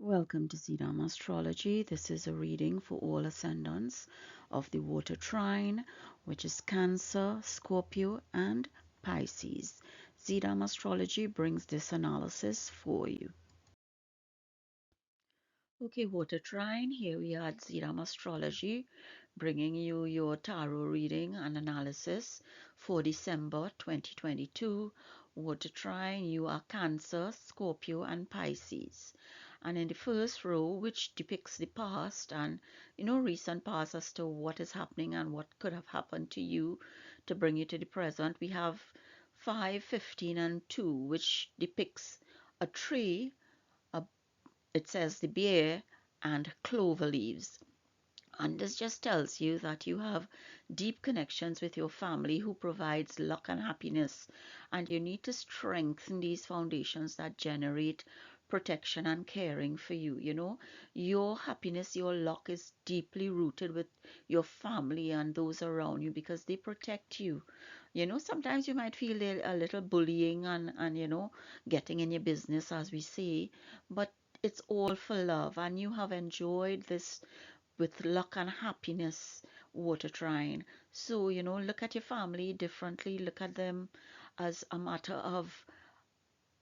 Welcome to Astrology. This is a reading for all ascendants of the water trine, which is Cancer, Scorpio, and Pisces. Astrology brings this analysis for you. Okay, water trine, here we are at Astrology, bringing you your tarot reading and analysis for December 2022. Water trine, you are Cancer, Scorpio, and Pisces. And in the first row, which depicts the past and recent past as to what is happening and what could have happened to you to bring you to the present, we have 5, 15, and 2, which depicts a tree. It says the bear and clover leaves. And this just tells you that you have deep connections with your family who provides luck and happiness. And you need to strengthen these foundations that generate protection and caring for you. Your happiness, your luck is deeply rooted with your family and those around you because they protect you. Sometimes you might feel a little bullying and getting in your business, as we say, but it's all for love. And you have enjoyed this with luck and happiness, water trine. So, look at your family differently. Look at them as a matter of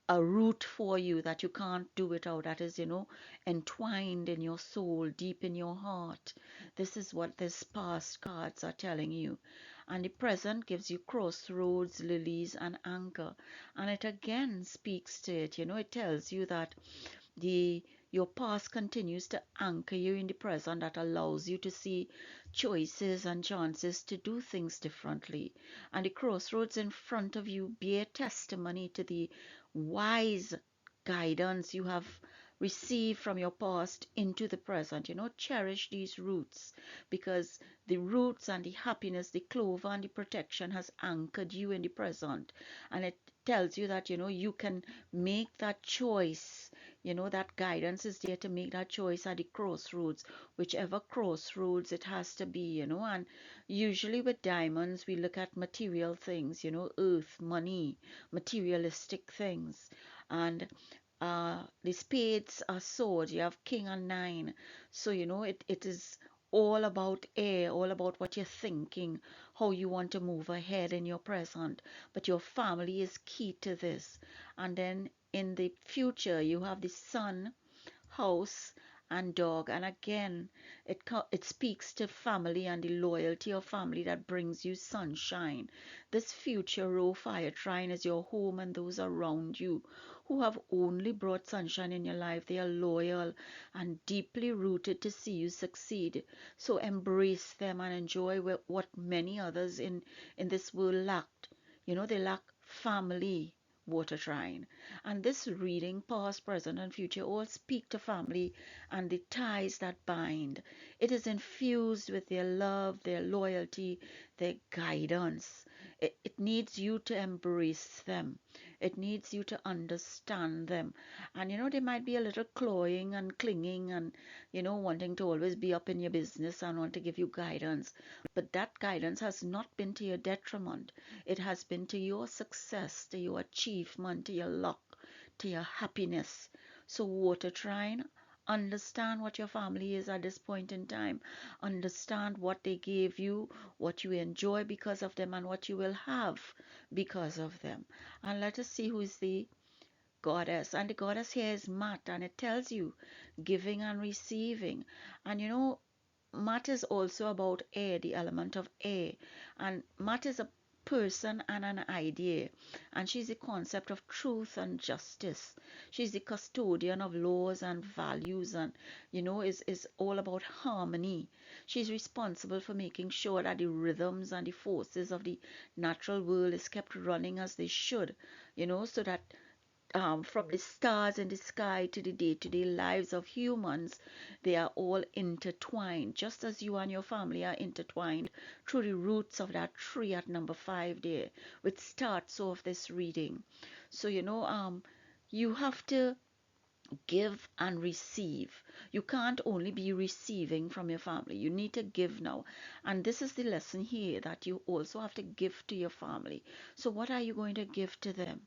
a root for you that you can't do without, that is, entwined in your soul, deep in your heart. This is what these past cards are telling you. And the present gives you crossroads, lilies, and anchor. And it again speaks to it. It tells you that the your past continues to anchor you in the present, that allows you to see choices and chances to do things differently. And the crossroads in front of you bear testimony to the wise guidance you have received from your past into the present. Cherish these roots because the roots and the happiness, the clover and the protection has anchored you in the present. And it tells you that, you can make that choice. That guidance is there to make that choice at the crossroads, whichever crossroads it has to be. And usually with diamonds, we look at material things, earth, money, materialistic things. And the spades are swords. You have king and nine. So, it is all about air, all about what you're thinking, how you want to move ahead in your present. But your family is key to this. And then in the future, you have the sun, house, and dog. And again, it speaks to family and the loyalty of family that brings you sunshine. This future row fire trine is your home and those around you who have only brought sunshine in your life. They are loyal and deeply rooted to see you succeed. So embrace them and enjoy what many others in this world lacked. They lack family, water trine. And this reading, past, present, and future, all speak to family and the ties that bind. It is infused with their love, their loyalty, their guidance. It needs you to embrace them. It needs you to understand them. And they might be a little cloying and clinging and, wanting to always be up in your business and want to give you guidance. But that guidance has not been to your detriment. It has been to your success, to your achievement, to your luck, to your happiness. So, water trine, understand what your family is at this point in time. Understand what they gave you, what you enjoy because of them, and what you will have because of them. And let us see who is the goddess. And the goddess here is Mat, and it tells you giving and receiving. And Mat is also about air, the element of air. And Mat is a person and an idea. And she's the concept of truth and justice. She's the custodian of laws and values and, is all about harmony. She's responsible for making sure that the rhythms and the forces of the natural world is kept running as they should, so that from the stars in the sky to the day-to-day lives of humans, they are all intertwined, just as you and your family are intertwined through the roots of that tree at number 5 there, which starts off this reading. So, you have to give and receive. You can't only be receiving from your family. You need to give now. And this is the lesson here, that you also have to give to your family. So what are you going to give to them?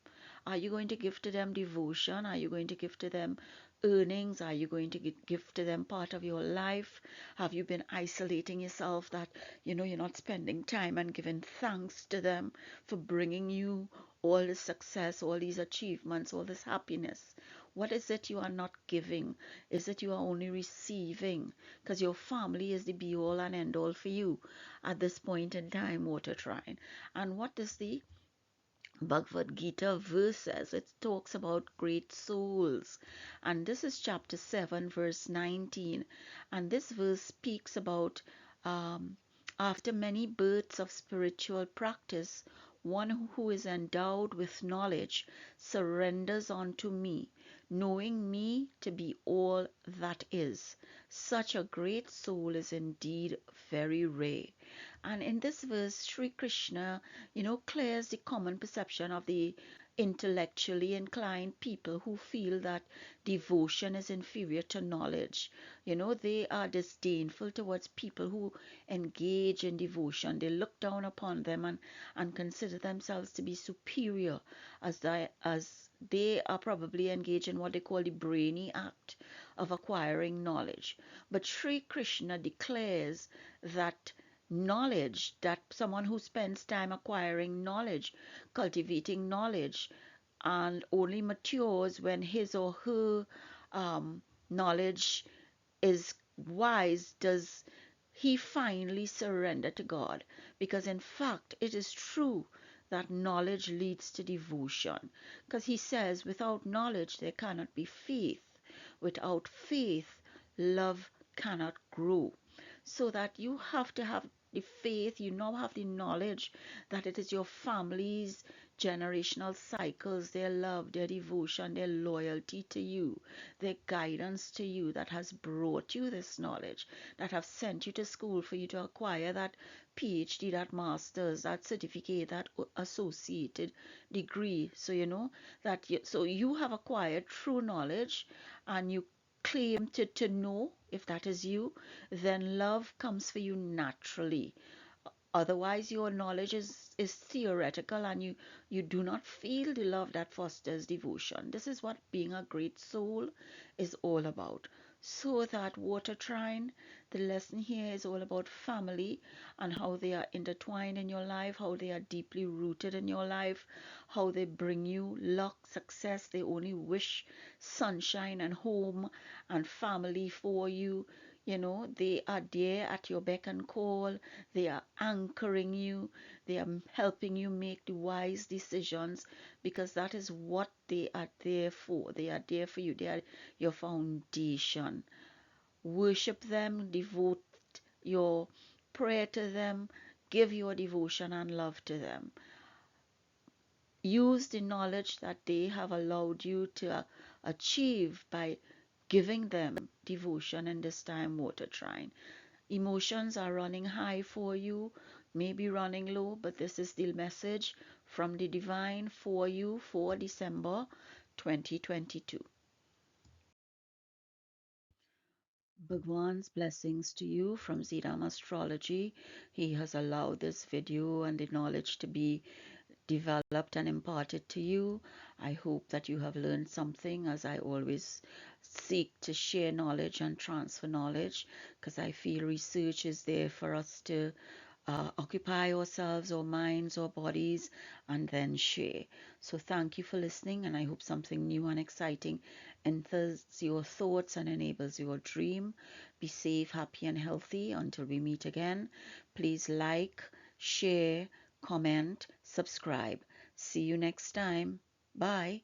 Are you going to give to them devotion? Are you going to give to them earnings? Are you going to give to them part of your life? Have you been isolating yourself that you're not spending time and giving thanks to them for bringing you all this success, all these achievements, all this happiness? What is it you are not giving? Is it you are only receiving? Because your family is the be all and end all for you at this point in time, Water Trine. And what does the Bhagavad Gita verse says? It talks about great souls. And this is chapter 7, verse 19. And this verse speaks about after many births of spiritual practice, one who is endowed with knowledge surrenders unto me, knowing me to be all that is. Such a great soul is indeed very rare. And in this verse, Sri Krishna, clears the common perception of the intellectually inclined people who feel that devotion is inferior to knowledge. They are disdainful towards people who engage in devotion. They look down upon them and consider themselves to be superior as they are probably engaged in what they call the brainy act of acquiring knowledge. But Sri Krishna declares that knowledge, that someone who spends time acquiring knowledge, cultivating knowledge, and only matures when his or her knowledge is wise, does he finally surrender to God. Because in fact, it is true that knowledge leads to devotion. Because he says, without knowledge, there cannot be faith. Without faith, love cannot grow. So that you have to have the faith, you now have the knowledge that it is your family's generational cycles, their love, their devotion, their loyalty to you, their guidance to you that has brought you this knowledge, that have sent you to school for you to acquire that PhD, that master's, that certificate, that associated degree. So so you have acquired true knowledge, and you claim to know. If that is you, then love comes for you naturally. Otherwise, your knowledge is theoretical, and you do not feel the love that fosters devotion. This is what being a great soul is all about. So that, Water Trine, the lesson here is all about family and how they are intertwined in your life, how they are deeply rooted in your life, how they bring you luck, success. They only wish sunshine and home and family for you. They are there at your beck and call. They are anchoring you. They are helping you make the wise decisions, because that is what they are there for. They are there for you. They are your foundation. Worship them, devote your prayer to them, give your devotion and love to them. Use the knowledge that they have allowed you to achieve by giving them devotion in this time, Water Trine. Emotions are running high for you, maybe running low, but this is the message from the divine for you for December 2022. Bhagwan's blessings to you from Zidam Astrology. He has allowed this video and the knowledge to be developed and imparted to you. I hope that you have learned something, as I always seek to share knowledge and transfer knowledge, because I feel research is there for us to occupy ourselves, our minds, our bodies, and then share. So thank you for listening, and I hope something new and exciting enters your thoughts and enables your dream. Be safe, happy, and healthy until we meet again. Please like, share, comment, subscribe. See you next time. Bye.